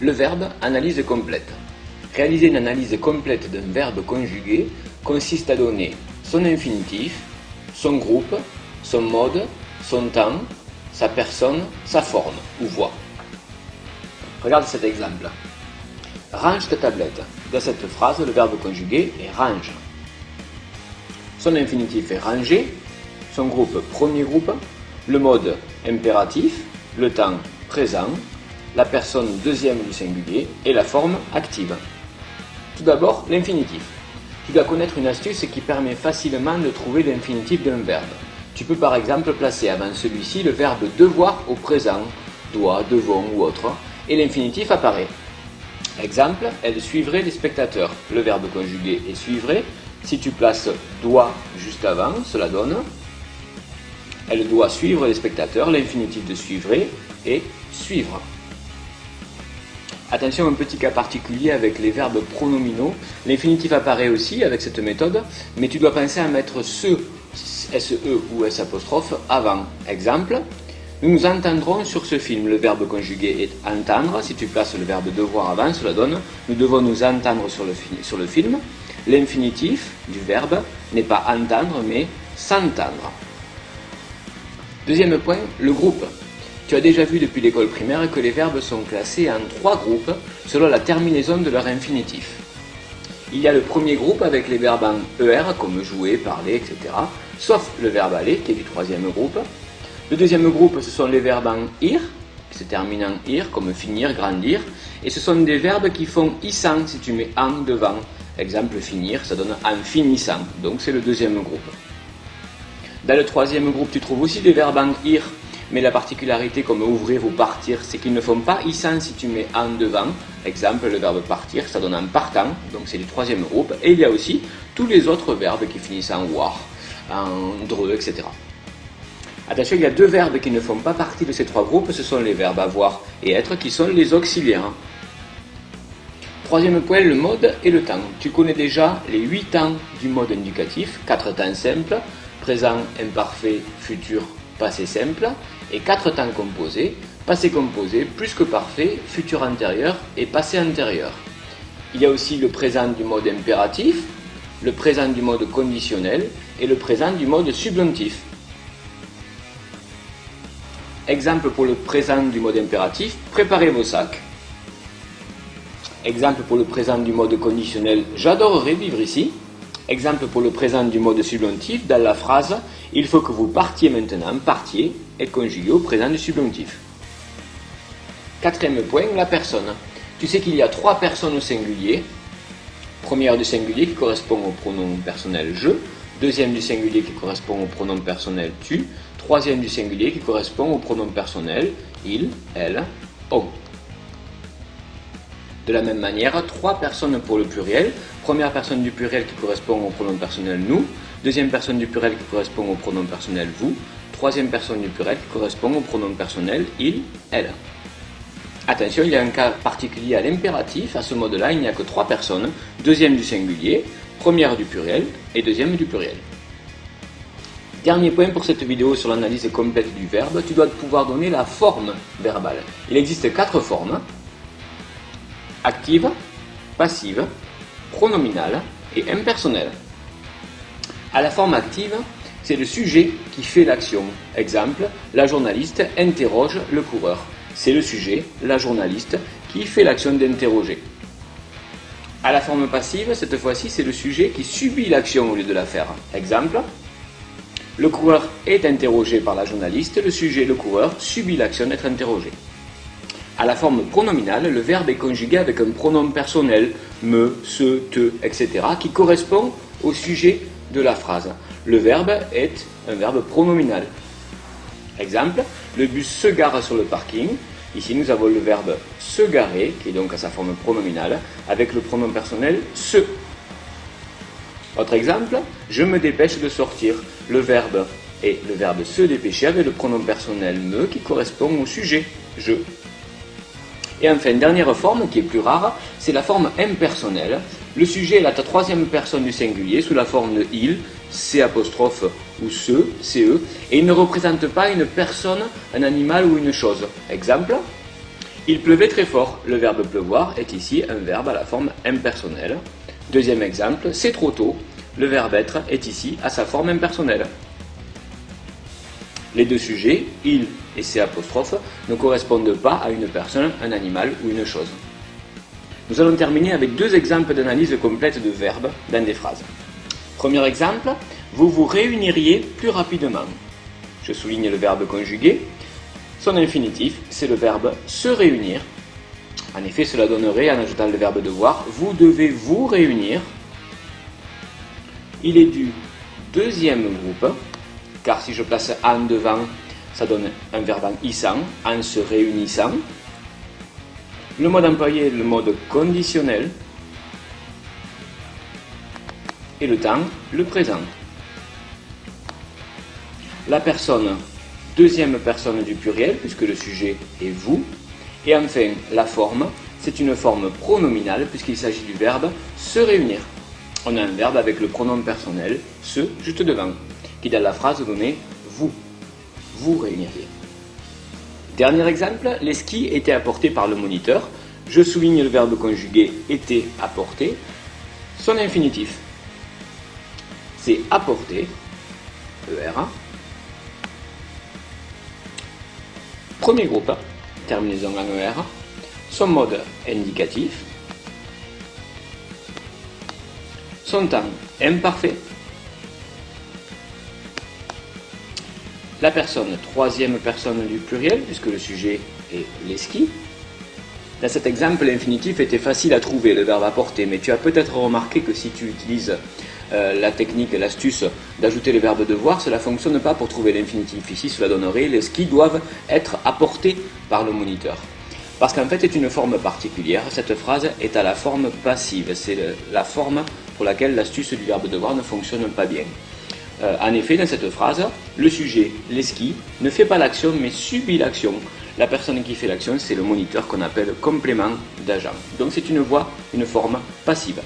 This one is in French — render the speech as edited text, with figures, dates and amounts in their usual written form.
Le verbe analyse complète. Réaliser une analyse complète d'un verbe conjugué consiste à donner son infinitif, son groupe, son mode, son temps, sa personne, sa forme ou voix. Regarde cet exemple. Range ta tablette. Dans cette phrase, le verbe conjugué est range. Son infinitif est ranger, son groupe premier groupe, le mode impératif, le temps présent, la personne deuxième du singulier et la forme active. Tout d'abord, l'infinitif. Tu dois connaître une astuce qui permet facilement de trouver l'infinitif d'un verbe. Tu peux par exemple placer avant celui-ci le verbe devoir au présent, doit, devons ou autre, et l'infinitif apparaît. Exemple, elle suivrait les spectateurs. Le verbe conjugué est suivrait. Si tu places doit juste avant, cela donne elle doit suivre les spectateurs. L'infinitif de suivrait est suivre. Attention, un petit cas particulier avec les verbes pronominaux. L'infinitif apparaît aussi avec cette méthode, mais tu dois penser à mettre se, SE ou S apostrophe avant. Exemple, nous nous entendrons sur ce film. Le verbe conjugué est entendre. Si tu places le verbe devoir avant, cela donne nous devons nous entendre sur le film. L'infinitif du verbe n'est pas entendre, mais s'entendre. Deuxième point, le groupe. Tu as déjà vu depuis l'école primaire que les verbes sont classés en 3 groupes selon la terminaison de leur infinitif. Il y a le premier groupe avec les verbes en ER comme jouer, parler, etc. Sauf le verbe aller qui est du troisième groupe. Le deuxième groupe, ce sont les verbes en ir, qui se terminent en ir, comme finir, grandir. Et ce sont des verbes qui font issant si tu mets en devant. Exemple, finir, ça donne en finissant. Donc c'est le deuxième groupe. Dans le troisième groupe, tu trouves aussi des verbes en ir. Mais la particularité comme ouvrir ou partir, c'est qu'ils ne font pas issant si tu mets en devant. Exemple, le verbe partir, ça donne en partant. Donc c'est du troisième groupe. Et il y a aussi tous les autres verbes qui finissent en war, en dreux, etc. Attention, il y a 2 verbes qui ne font pas partie de ces 3 groupes, ce sont les verbes avoir et être qui sont les auxiliaires. Troisième point, le mode et le temps. Tu connais déjà les 8 temps du mode indicatif, 4 temps simples, présent, imparfait, futur, passé simple, et 4 temps composés, passé composé, plus que parfait, futur antérieur et passé antérieur. Il y a aussi le présent du mode impératif, le présent du mode conditionnel et le présent du mode subjonctif. Exemple pour le présent du mode impératif, préparez vos sacs. Exemple pour le présent du mode conditionnel, j'adorerais vivre ici. Exemple pour le présent du mode subjonctif, dans la phrase, il faut que vous partiez maintenant, partiez est conjugué au présent du subjonctif. Quatrième point, la personne. Tu sais qu'il y a 3 personnes au singulier. Première du singulier qui correspond au pronom personnel je. Deuxième du singulier qui correspond au pronom personnel tu. Troisième du singulier qui correspond au pronom personnel il, elle, on. De la même manière, 3 personnes pour le pluriel. Première personne du pluriel qui correspond au pronom personnel nous. Deuxième personne du pluriel qui correspond au pronom personnel vous. Troisième personne du pluriel qui correspond au pronom personnel il, elle. Attention, il y a un cas particulier à l'impératif. À ce mode-là, il n'y a que 3 personnes. Deuxième du singulier, première du pluriel et deuxième du pluriel. Dernier point pour cette vidéo sur l'analyse complète du verbe, tu dois pouvoir donner la forme verbale. Il existe 4 formes: active, passive, pronominale et impersonnelle. À la forme active, c'est le sujet qui fait l'action. Exemple, la journaliste interroge le coureur. C'est le sujet, la journaliste, qui fait l'action d'interroger. À la forme passive, cette fois-ci, c'est le sujet qui subit l'action au lieu de la faire. Exemple, le coureur est interrogé par la journaliste, le sujet, le coureur, subit l'action d'être interrogé. À la forme pronominale, le verbe est conjugué avec un pronom personnel, me, se, te, etc., qui correspond au sujet de la phrase. Le verbe est un verbe pronominal. Exemple, le bus se gare sur le parking. Ici, nous avons le verbe se garer, qui est donc à sa forme pronominale, avec le pronom personnel se. Autre exemple, je me dépêche de sortir. Le verbe est le verbe se dépêcher avec le pronom personnel me qui correspond au sujet, je. Et enfin, dernière forme qui est plus rare, c'est la forme impersonnelle. Le sujet est la troisième personne du singulier sous la forme de il, c' ou ce, ce, et il ne représente pas une personne, un animal ou une chose. Exemple, Il pleuvait très fort. Le verbe pleuvoir est ici un verbe à la forme impersonnelle. Deuxième exemple, c'est trop tôt. Le verbe être est ici à sa forme impersonnelle. Les deux sujets, il et C', ne correspondent pas à une personne, un animal ou une chose. Nous allons terminer avec deux exemples d'analyse complète de verbes dans des phrases. Premier exemple, vous vous réuniriez plus rapidement. Je souligne le verbe conjugué. Son infinitif, c'est le verbe se réunir. En effet, cela donnerait, en ajoutant le verbe devoir, vous devez vous réunir. Il est du deuxième groupe, car si je place en devant, ça donne un verbe en issant, en se réunissant. Le mode employé est le mode conditionnel. Et le temps, le présent. La personne, deuxième personne du pluriel, puisque le sujet est vous. Et enfin, la forme, c'est une forme pronominale, puisqu'il s'agit du verbe se réunir. On a un verbe avec le pronom personnel, se, juste devant, qui dans la phrase donnait vous. Vous réuniriez. Dernier exemple, les skis étaient apportés par le moniteur. Je souligne le verbe conjugué était apporté. Son infinitif, c'est apporter, ER. Premier groupe, terminaison en ER. Son mode indicatif. Son temps imparfait. La personne, troisième personne du pluriel, puisque le sujet est les skis. Dans cet exemple, l'infinitif était facile à trouver, le verbe apporter, mais tu as peut-être remarqué que si tu utilises la technique, l'astuce d'ajouter le verbe devoir, cela ne fonctionne pas pour trouver l'infinitif. Ici, cela donnerait les skis doivent être apportés par le moniteur. Parce qu'en fait, c'est une forme particulière. Cette phrase est à la forme passive. C'est la forme pour laquelle l'astuce du verbe devoir ne fonctionne pas bien. En effet, dans cette phrase, le sujet, les skis, ne fait pas l'action mais subit l'action. La personne qui fait l'action, c'est le moniteur qu'on appelle complément d'agent. Donc c'est une voix, une forme passive.